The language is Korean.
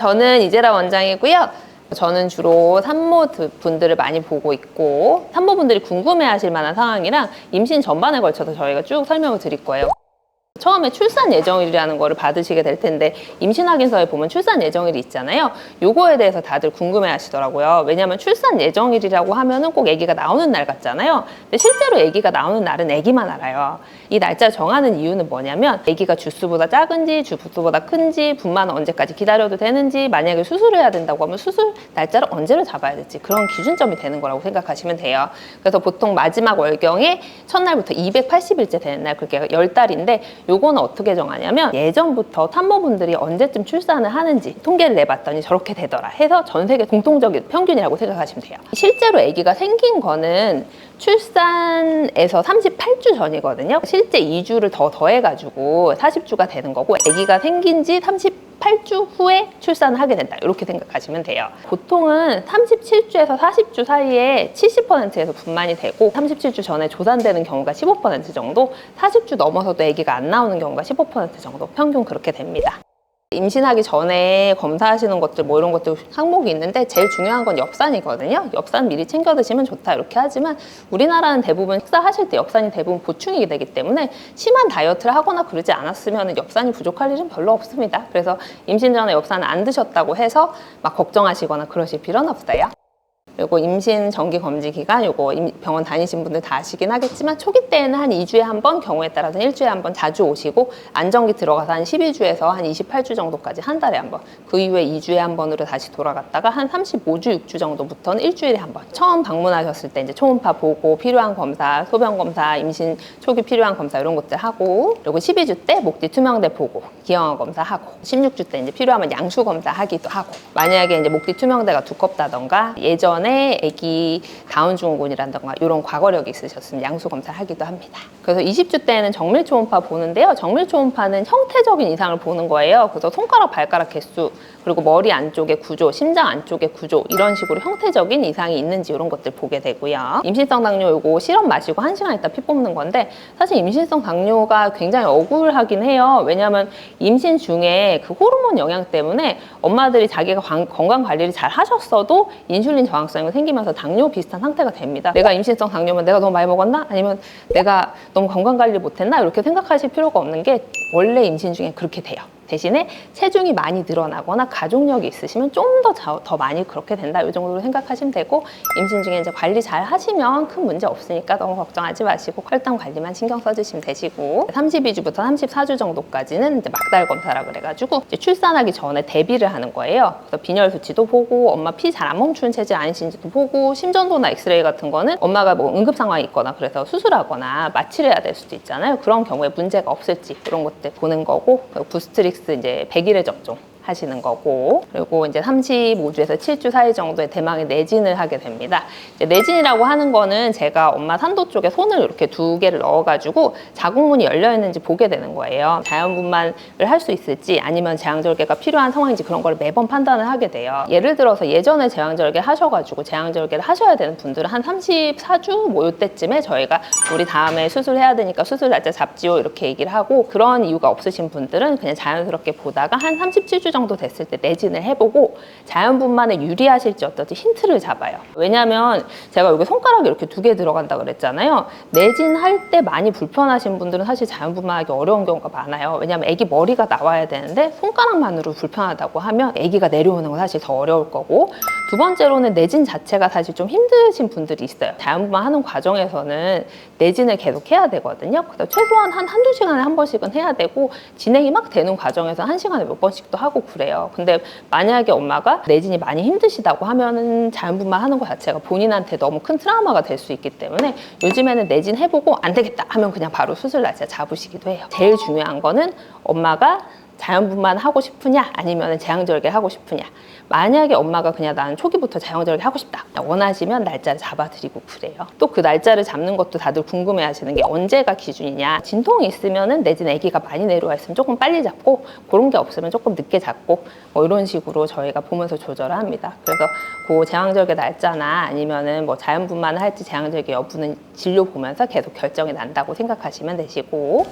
저는 이재라 원장이고요. 저는 주로 산모 분들을 많이 보고 있고 산모분들이 궁금해하실 만한 상황이랑 임신 전반에 걸쳐서 저희가 쭉 설명을 드릴 거예요. 처음에 출산 예정일이라는 거를 받으시게 될 텐데 임신 확인서에 보면 출산 예정일이 있잖아요. 요거에 대해서 다들 궁금해 하시더라고요. 왜냐하면 출산 예정일이라고 하면은 꼭 아기가 나오는 날 같잖아요. 근데 실제로 아기가 나오는 날은 아기만 알아요. 이 날짜 정하는 이유는 뭐냐면 아기가 주수보다 작은지 주수보다 큰지 분만은 언제까지 기다려도 되는지 만약에 수술을 해야 된다고 하면 수술 날짜를 언제를 잡아야 될지 그런 기준점이 되는 거라고 생각하시면 돼요. 그래서 보통 마지막 월경에 첫날부터 280일째 되는 날 그게 10달인데 요거는 어떻게 정하냐면 예전부터 산모분들이 언제쯤 출산을 하는지 통계를 내봤더니 저렇게 되더라 해서 전 세계 공통적인 평균이라고 생각하시면 돼요. 실제로 아기가 생긴 거는 출산에서 38주 전이거든요. 실제 2주를 더 더해가지고 40주가 되는 거고 아기가 생긴 지 38주 후에 출산을 하게 된다 이렇게 생각하시면 돼요. 보통은 37주에서 40주 사이에 70%에서 분만이 되고 37주 전에 조산되는 경우가 15% 정도 40주 넘어서도 아기가 안 나오는 경우가 15% 정도 평균 그렇게 됩니다. 임신하기 전에 검사하시는 것들 뭐 이런 것들 항목이 있는데 제일 중요한 건 엽산이거든요. 엽산 미리 챙겨 드시면 좋다 이렇게 하지만 우리나라는 대부분 식사하실 때 엽산이 대부분 보충이 되기 때문에 심한 다이어트를 하거나 그러지 않았으면 엽산이 부족할 일은 별로 없습니다. 그래서 임신 전에 엽산을 안 드셨다고 해서 막 걱정하시거나 그러실 필요는 없어요. 그리고 임신 정기 검진 기간 요거 병원 다니신 분들 다 아시긴 하겠지만 초기 때는 한 2주에 한 번, 경우에 따라서는 일주일에 한 번 자주 오시고 안정기 들어가서 한 12주에서 한 28주 정도까지 한 달에 한 번, 그 이후에 2주에 한 번으로 다시 돌아갔다가 한 35주, 6주 정도부터는 일주일에 한 번. 처음 방문하셨을 때 이제 초음파 보고 필요한 검사, 소변 검사, 임신 초기 필요한 검사 이런 것들 하고 그리고 12주 때 목뒤 투명대 보고 기형아 검사 하고 16주 때 이제 필요하면 양수 검사 하기도 하고 만약에 이제 목뒤 투명대가 두껍다던가 예전에 아기 다운 증후군이라던가 이런 과거력이 있으셨으면 양수 검사를 하기도 합니다. 그래서 20주 때는 정밀 초음파 보는데요. 정밀 초음파는 형태적인 이상을 보는 거예요. 그래서 손가락, 발가락 개수 그리고 머리 안쪽의 구조, 심장 안쪽의 구조 이런 식으로 형태적인 이상이 있는지 이런 것들 보게 되고요. 임신성 당뇨 요거 시럽 마시고 1시간 있다 피 뽑는 건데 사실 임신성 당뇨가 굉장히 억울하긴 해요. 왜냐하면 임신 중에 그 호르몬 영향 때문에 엄마들이 자기가 건강 관리를 잘 하셨어도 인슐린 저항성이 생기면서 당뇨 비슷한 상태가 됩니다. 내가 임신성 당뇨면 내가 너무 많이 먹었나? 아니면 내가 너무 건강 관리를 못했나? 이렇게 생각하실 필요가 없는 게 원래 임신 중에 그렇게 돼요. 대신에 체중이 많이 늘어나거나 가족력이 있으시면 좀 더 많이 그렇게 된다 이 정도로 생각하시면 되고 임신 중에 이제 관리 잘 하시면 큰 문제 없으니까 너무 걱정하지 마시고 혈당 관리만 신경 써주시면 되시고 32주부터 34주 정도까지는 이제 막달 검사라 그래가지고 이제 출산하기 전에 대비를 하는 거예요. 그래서 빈혈 수치도 보고 엄마 피 잘 안 멈추는 체질 아니신지도 보고 심전도나 엑스레이 같은 거는 엄마가 뭐 응급 상황이 있거나 그래서 수술하거나 마취를 해야 될 수도 있잖아요. 그런 경우에 문제가 없을지 그런 것들 보는 거고 부스트릭스 이제 100일에 접종 하시는 거고 그리고 이제 35주에서 7주 사이 정도에 대망의 내진을 하게 됩니다. 이제 내진이라고 하는 거는 제가 엄마 산도 쪽에 손을 이렇게 2개를 넣어가지고 자궁문이 열려 있는지 보게 되는 거예요. 자연분만을 할 수 있을지 아니면 제왕절개가 필요한 상황인지 그런 걸 매번 판단을 하게 돼요. 예를 들어서 예전에 제왕절개 하셔가지고 제왕절개를 하셔야 되는 분들은 한 34주 뭐 이때쯤에 저희가 우리 다음에 수술해야 되니까 수술 날짜 잡지요 이렇게 얘기를 하고 그런 이유가 없으신 분들은 그냥 자연스럽게 보다가 한 37주 정도 됐을 때 내진을 해보고 자연분만에 유리하실지 어떨지 힌트를 잡아요. 왜냐하면 제가 여기 손가락이 이렇게 2개 들어간다 그랬잖아요. 내진할 때 많이 불편하신 분들은 사실 자연분만하기 어려운 경우가 많아요. 왜냐하면 아기 머리가 나와야 되는데 손가락만으로 불편하다고 하면 아기가 내려오는 건 사실 더 어려울 거고 두 번째로는 내진 자체가 사실 좀 힘드신 분들이 있어요. 자연분만 하는 과정에서는 내진을 계속 해야 되거든요. 그래서 최소한 한두 시간에 한 번씩은 해야 되고 진행이 막 되는 과정에서 1시간에 몇 번씩도 하고 그래요. 근데 만약에 엄마가 내진이 많이 힘드시다고 하면은 자연분만 하는 것 자체가 본인한테 너무 큰 트라우마가 될 수 있기 때문에 요즘에는 내진 해보고 안 되겠다 하면 그냥 바로 수술 날짜 잡으시기도 해요. 제일 중요한 거는 엄마가 자연분만 하고 싶으냐 아니면 제왕절개 하고 싶으냐. 만약에 엄마가 그냥 나는 초기부터 제왕절개 하고 싶다 원하시면 날짜를 잡아드리고 그래요. 또 그 날짜를 잡는 것도 다들 궁금해 하시는 게 언제가 기준이냐. 진통이 있으면은 내진 아기가 많이 내려와 있으면 조금 빨리 잡고 그런 게 없으면 조금 늦게 잡고 뭐 이런 식으로 저희가 보면서 조절을 합니다. 그래서 그 제왕절개 날짜나 아니면은 뭐 자연분만을 할지 제왕절개 여부는 진료 보면서 계속 결정이 난다고 생각하시면 되시고